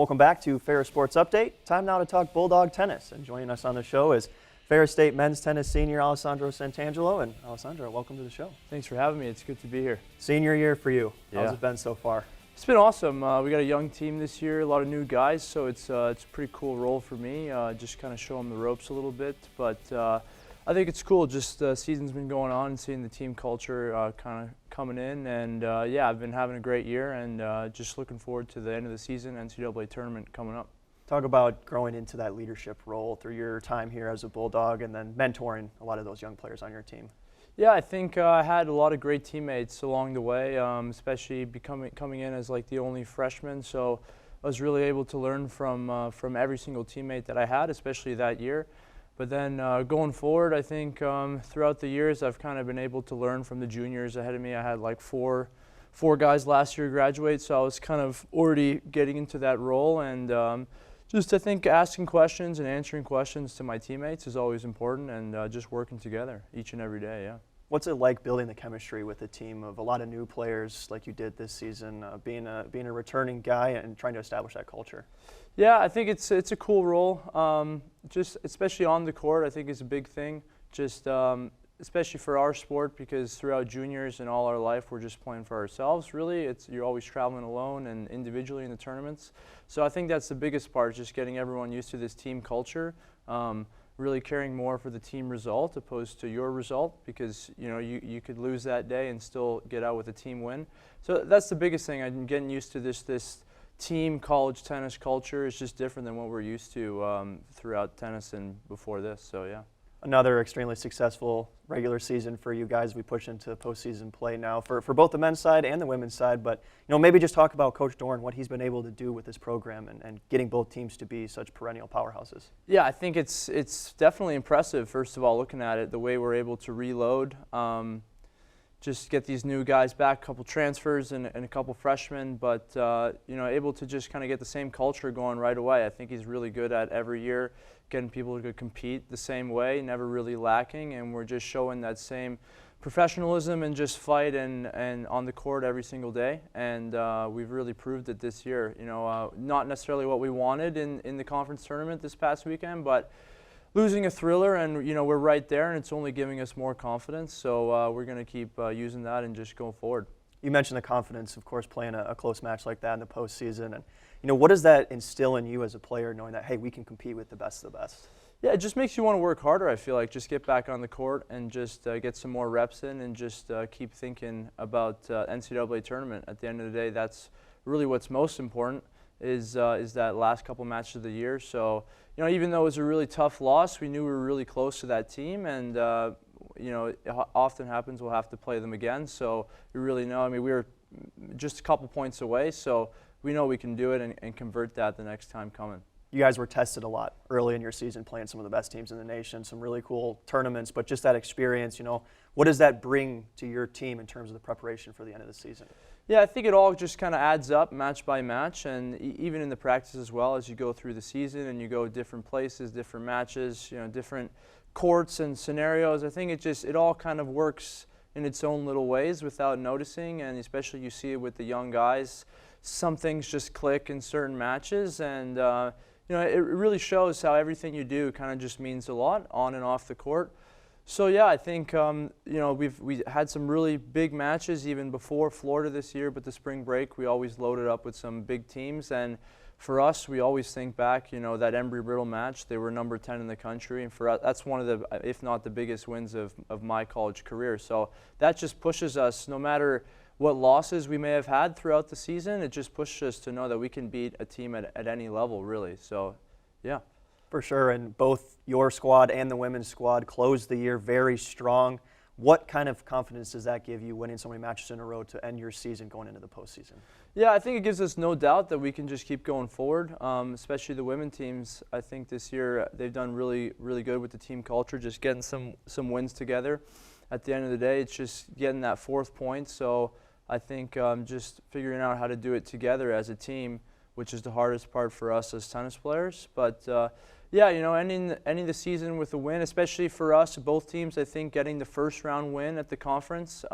Welcome back to Ferris Sports Update. Time now to talk Bulldog Tennis. And joining us on the show is Ferris State men's tennis senior Alessandro Santangelo. And Alessandro, welcome to the show. Thanks for having me. It's good to be here. Senior year for you. Yeah. How's it been so far? It's been awesome. We got a young team this year, a lot of new guys, so it's a pretty cool role for me. Just kind of show them the ropes a little bit. But I think it's cool. Just the season's been going on and seeing the team culture kind of coming in. And yeah, I've been having a great year and just looking forward to the end of the season, NCAA tournament coming up. Talk about growing into that leadership role through your time here as a Bulldog and then mentoring a lot of those young players on your team. Yeah, I think I had a lot of great teammates along the way, especially coming in as like the only freshman. So I was really able to learn from every single teammate that I had, especially that year. But then going forward, I think throughout the years, I've kind of been able to learn from the juniors ahead of me. I had like four guys last year graduate, so I was kind of already getting into that role. And just I think asking questions and answering questions to my teammates is always important, and just working together each and every day, yeah. What's it like building the chemistry with a team of a lot of new players like you did this season, being a returning guy and trying to establish that culture? Yeah, I think it's a cool role. Just especially on the court, I think is a big thing. Just especially for our sport, because throughout juniors and all our life, we're just playing for ourselves. Really, you're always traveling alone and individually in the tournaments. So I think that's the biggest part, just getting everyone used to this team culture. Really caring more for the team result opposed to your result, because you could lose that day and still get out with a team win. So that's the biggest thing. I'm getting used to this team college tennis culture. Is just different than what we're used to throughout tennis and before this. So yeah. Another extremely successful regular season for you guys. We push into postseason play now for both the men's side and the women's side. But maybe just talk about Coach Dorn, what he's been able to do with this program and getting both teams to be such perennial powerhouses. Yeah, I think it's definitely impressive. First of all, looking at it, the way we're able to reload, just get these new guys back, a couple transfers and a couple freshmen, but able to just kind of get the same culture going right away. I think he's really good at every year getting people to compete the same way, never really lacking, and we're just showing that same professionalism and just fight and on the court every single day. And we've really proved it this year. Not necessarily what we wanted in the conference tournament this past weekend, but losing a thriller, and we're right there, and it's only giving us more confidence. So we're going to keep using that and just go forward. You mentioned the confidence, of course, playing a close match like that in the postseason. And what does that instill in you as a player, knowing that, hey, we can compete with the best of the best? Yeah, it just makes you want to work harder, I feel like. Just get back on the court and just get some more reps in, and just keep thinking about NCAA tournament. At the end of the day, that's really what's most important, is that last couple matches of the year. So, even though it was a really tough loss, we knew we were really close to that team, and it often happens we'll have to play them again. So we really know. I mean, we were just a couple points away, so we know we can do it and convert that the next time coming. You guys were tested a lot early in your season, playing some of the best teams in the nation, some really cool tournaments, but just that experience, what does that bring to your team in terms of the preparation for the end of the season? Yeah, I think it all just kind of adds up match by match, and even in the practice as well, as you go through the season and you go different places, different matches, different courts and scenarios. I think it all kind of works in its own little ways without noticing, and especially you see it with the young guys. Some things just click in certain matches, and it really shows how everything you do kind of just means a lot on and off the court. So yeah, I think we had some really big matches even before Florida this year, but the spring break we always loaded up with some big teams. And for us, we always think back, that Embry-Riddle match. They were number 10 in the country, and for us, that's one of the, if not the biggest wins of my college career. So that just pushes us, no matter what losses we may have had throughout the season, it just pushes us to know that we can beat a team at any level, really. So, yeah. For sure, and both your squad and the women's squad closed the year very strong. What kind of confidence does that give you, winning so many matches in a row to end your season going into the postseason? Yeah, I think it gives us no doubt that we can just keep going forward, especially the women teams. I think this year they've done really, really good with the team culture, just getting some wins together. At the end of the day, it's just getting that 4th point. So I think just figuring out how to do it together as a team, which is the hardest part for us as tennis players. But yeah, ending the season with a win, especially for us, both teams, I think getting the first round win at the conference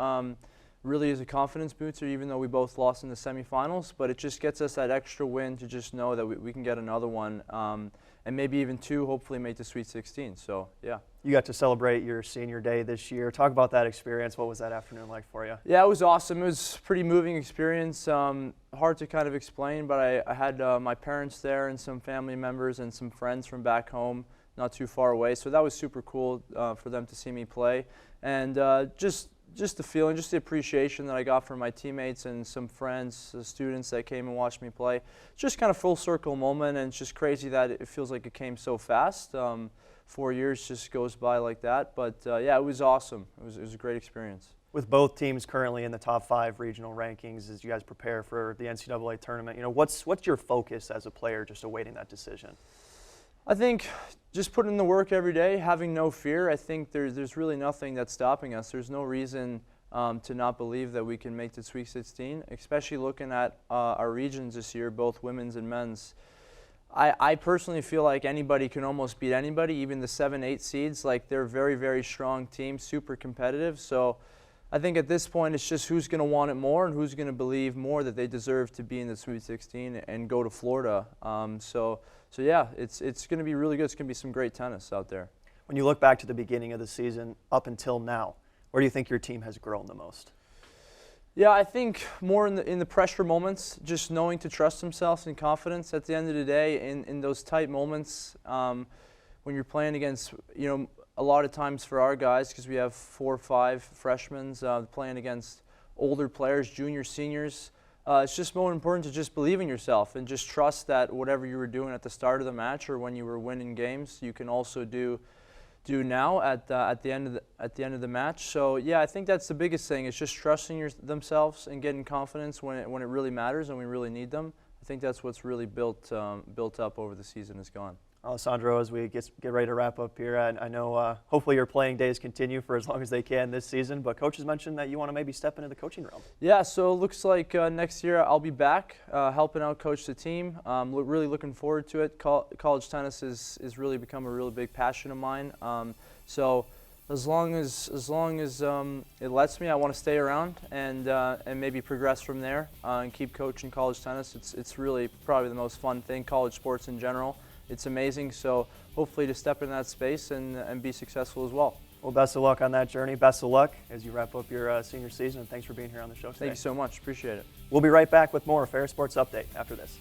really is a confidence booster, even though we both lost in the semifinals. But it just gets us that extra win to just know that we can get another one, and maybe even two, hopefully make the Sweet 16. So, yeah. You got to celebrate your senior day this year. Talk about that experience. What was that afternoon like for you? Yeah, it was awesome. It was a pretty moving experience. Hard to kind of explain, but I had my parents there and some family members and some friends from back home, not too far away. So that was super cool for them to see me play. And just the feeling, just the appreciation that I got from my teammates and some friends, the students that came and watched me play. Just kind of full circle moment, and it's just crazy that it feels like it came so fast. 4 years just goes by like that. But yeah, it was awesome. It was a great experience. With both teams currently in the top 5 regional rankings as you guys prepare for the NCAA tournament, what's your focus as a player just awaiting that decision? I think just putting in the work every day, having no fear. I think there's really nothing that's stopping us. There's no reason to not believe that we can make the Sweet 16, especially looking at our regions this year, both women's and men's. I personally feel like anybody can almost beat anybody, even the 7-8 seeds. Like, they're a very, very strong team, super competitive. So I think at this point it's just who's going to want it more and who's going to believe more that they deserve to be in the Sweet 16 and go to Florida. So yeah, it's going to be really good. It's going to be some great tennis out there. When you look back to the beginning of the season up until now, where do you think your team has grown the most? Yeah, I think more in the pressure moments, just knowing to trust themselves and confidence. At the end of the day, in those tight moments, when you're playing against, a lot of times for our guys, because we have 4 or 5 freshmen playing against older players, juniors, seniors, it's just more important to just believe in yourself and just trust that whatever you were doing at the start of the match or when you were winning games, you can also do now at the end of the match. So yeah, I think that's the biggest thing. It's just trusting themselves and getting confidence when it really matters and we really need them. I think that's what's really built up over the season has gone. Alessandro, as we get ready to wrap up here, I know hopefully your playing days continue for as long as they can this season, but coaches mentioned that you want to maybe step into the coaching realm. Yeah, so it looks like next year I'll be back helping out coach the team. Really looking forward to it. College tennis is really become a really big passion of mine. So as long as it lets me, I want to stay around and maybe progress from there and keep coaching college tennis. It's really probably the most fun thing, college sports in general. It's amazing, so hopefully to step in that space and be successful as well. Well, best of luck on that journey. Best of luck as you wrap up your senior season, and thanks for being here on the show today. Thank you so much. Appreciate it. We'll be right back with more Ferris Sports Update after this.